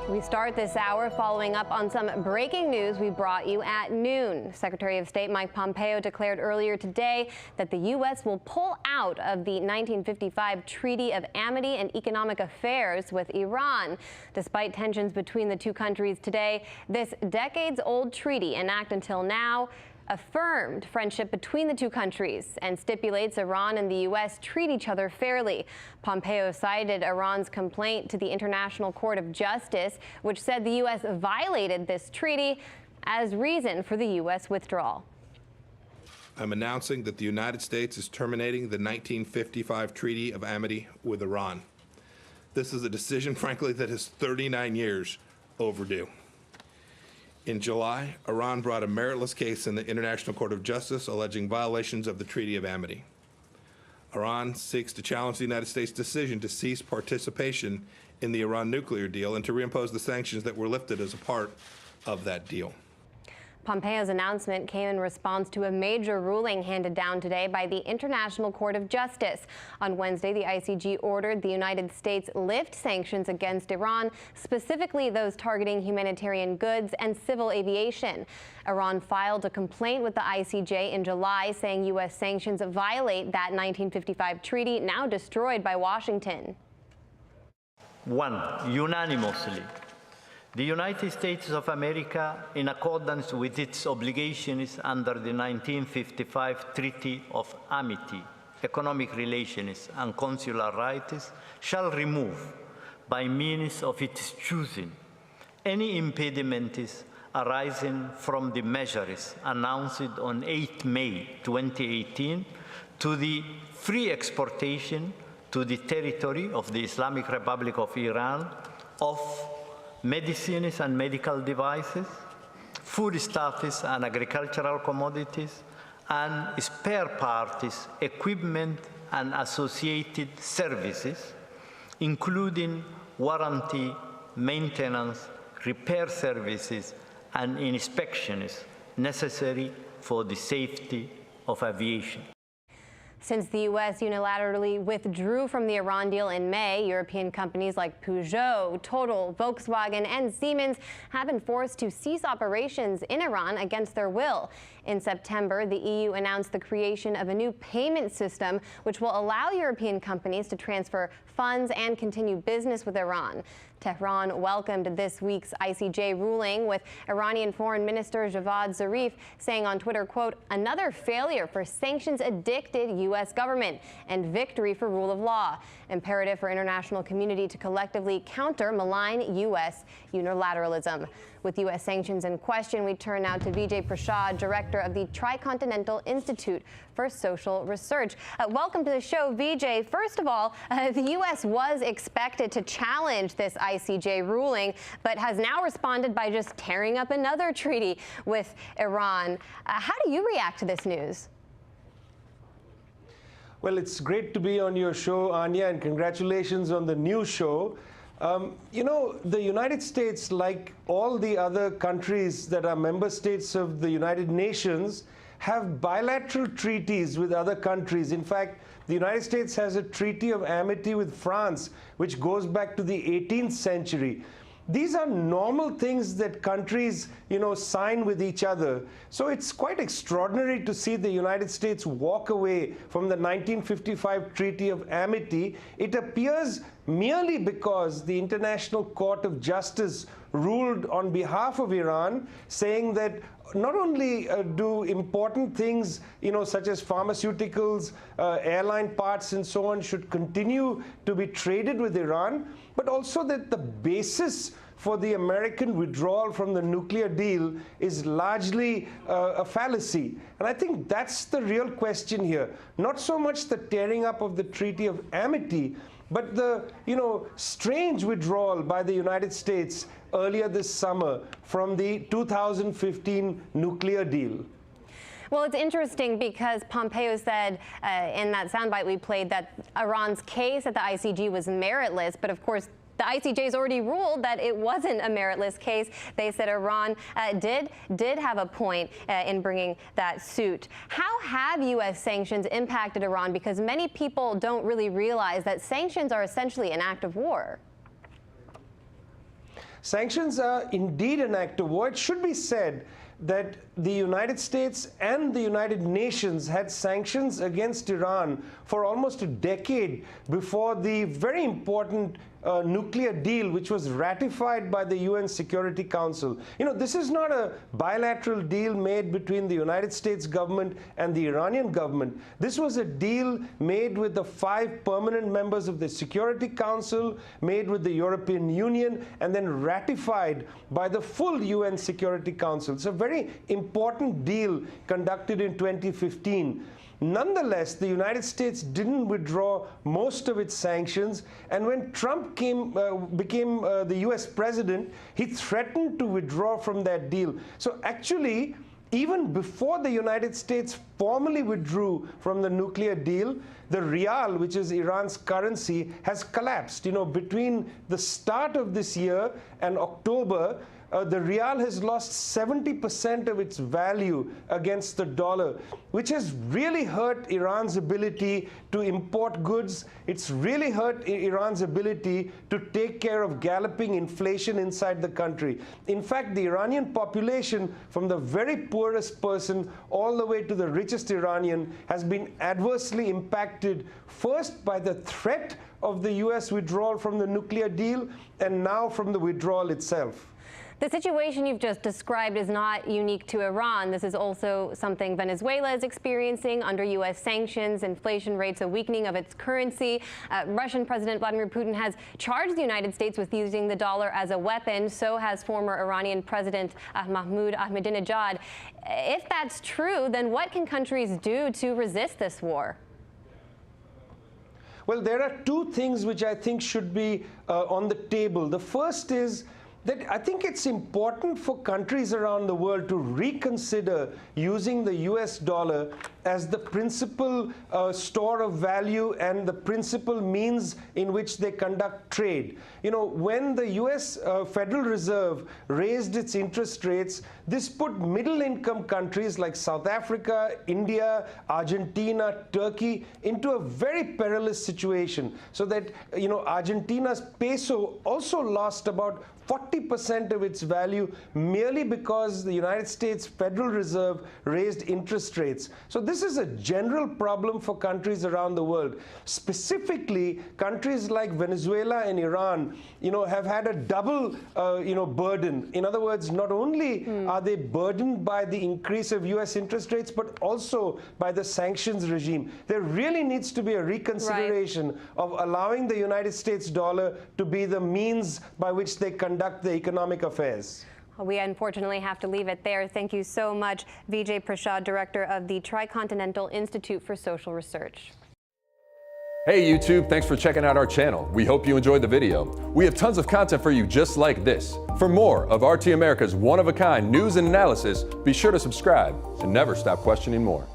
We start this hour following up on some breaking news we brought you at noon. Secretary of State Mike Pompeo declared earlier today that the U.S. will pull out of the 1955 Treaty of Amity and Economic Affairs with Iran. Despite tensions between the two countries today, this decades-old treaty, in act until now, affirmed friendship between the two countries and stipulates Iran and the U.S. treat each other fairly. Pompeo cited Iran's complaint to the International Court of Justice, which said the U.S. violated this treaty, as reason for the U.S. withdrawal. I'm announcing that the United States is terminating the 1955 Treaty of Amity with Iran. This is a decision, frankly, that is 39 years overdue. In July, Iran brought a meritless case in the International Court of Justice alleging violations of the Treaty of Amity. Iran seeks to challenge the United States' decision to cease participation in the Iran nuclear deal and to reimpose the sanctions that were lifted as a part of that deal. Pompeo's announcement came in response to a major ruling handed down today by the International Court of Justice. On Wednesday, the ICJ ordered the United States lift sanctions against Iran, specifically those targeting humanitarian goods and civil aviation. Iran filed a complaint with the ICJ in July saying U.S. sanctions violate that 1955 treaty, now destroyed by Washington. Unanimously, the United States of America, in accordance with its obligations under the 1955 Treaty of Amity, economic relations and consular rights, shall remove, by means of its choosing, any impediments arising from the measures announced on 8 May 2018 to the free exportation to the territory of the Islamic Republic of Iran of medicines and medical devices, foodstuffs and agricultural commodities, and spare parts, equipment, and associated services, including warranty, maintenance, repair services, and inspections necessary for the safety of aviation. Since the U.S. unilaterally withdrew from the Iran deal in May, European companies like Peugeot, Total, Volkswagen, and Siemens have been forced to cease operations in Iran against their will. In September, the EU announced the creation of a new payment system which will allow European companies to transfer funds and continue business with Iran. Tehran welcomed this week's ICJ ruling, with Iranian Foreign Minister Javad Zarif saying on Twitter, quote, "Another failure for sanctions-addicted U.S. government and victory for rule of law. Imperative for international community to collectively counter malign U.S. unilateralism." With U.S. sanctions in question, we turn now to Vijay Prashad, director of the Tricontinental Institute for Social Research. Welcome to the show, Vijay. First of all, the U.S. was expected to challenge this ICJ ruling, but has now responded by just tearing up another treaty with Iran. How do you react to this news? Well, it's great to be on your show, Anya, and congratulations on the new show. You know, the United States, like all the other countries that are member states of the United Nations, have bilateral treaties with other countries. In fact, the United States has a Treaty of Amity with France, which goes back to the 18th century. These are normal things that countries, sign with each other. So it's quite extraordinary to see the United States walk away from the 1955 Treaty of Amity. It appears merely because the International Court of Justice ruled on behalf of Iran, saying that not only do important things, such as pharmaceuticals, airline parts, and so on, should continue to be traded with Iran, but also that the basis for the American withdrawal from the nuclear deal is largely a fallacy. And I think that's the real question here. Not so much the tearing up of the Treaty of Amity, but the, strange withdrawal by the United States earlier this summer from the 2015 nuclear deal. Well, it's interesting because Pompeo said in that soundbite we played that Iran's case at the ICJ was meritless, but of course the ICJ has already ruled that it wasn't a meritless case. They said Iran did have a point in bringing that suit. How have U.S. sanctions impacted Iran? Because many people don't really realize that sanctions are essentially an act of war. Sanctions are indeed an act of war. It should be said that the United States and the United Nations had sanctions against Iran for almost a decade before the very important nuclear deal, which was ratified by the UN Security Council. You know, this is not a bilateral deal made between the United States government and the Iranian government. This was a deal made with the 5 permanent members of the Security Council, made with the European Union, and then ratified by the full UN Security Council. It's a very important deal conducted in 2015. Nonetheless, the United States didn't withdraw most of its sanctions, and when Trump became the US president, he threatened to withdraw from that deal. So actually, even before the United States formally withdrew from the nuclear deal, the rial, which is Iran's currency, has collapsed. You know, between the start of this year and October, the rial has lost 70% of its value against the dollar, which has really hurt Iran's ability to import goods. It's really hurt Iran's ability to take care of galloping inflation inside the country. In fact, the Iranian population, from the very poorest person all the way to the richest Iranian, has been adversely impacted, first by the threat of the US withdrawal from the nuclear deal, and now from the withdrawal itself. The situation you've just described is not unique to Iran. This is also something Venezuela is experiencing under U.S. sanctions, inflation rates, a weakening of its currency. Russian President Vladimir Putin has charged the United States with using the dollar as a weapon. So has former Iranian President Mahmoud Ahmadinejad. If that's true, then what can countries do to resist this war? Well, there are 2 things which I think should be on the table. The first is that I think it's important for countries around the world to reconsider using the US dollar as the principal store of value and the principal means in which they conduct trade. You know, when the US Federal Reserve raised its interest rates, this put middle-income countries like South Africa, India, Argentina, Turkey into a very perilous situation. So that, you know, Argentina's peso also lost about 40% of its value merely because the United States Federal Reserve raised interest rates. So this is a general problem for countries around the world. Specifically, countries like Venezuela and Iran, you know, have had a double, burden. In other words, not only are they burdened by the increase of US interest rates, but also by the sanctions regime. There really needs to be a reconsideration of allowing the United States dollar to be the means by which they conduct the economic affairs. We unfortunately have to leave it there. Thank you so much, Vijay Prashad, Director of the Tricontinental Institute for Social Research. Hey YouTube, thanks for checking out our channel. We hope you enjoyed the video. We have tons of content for you just like this. For more of RT America's one-of-a-kind news and analysis, be sure to subscribe and never stop questioning more.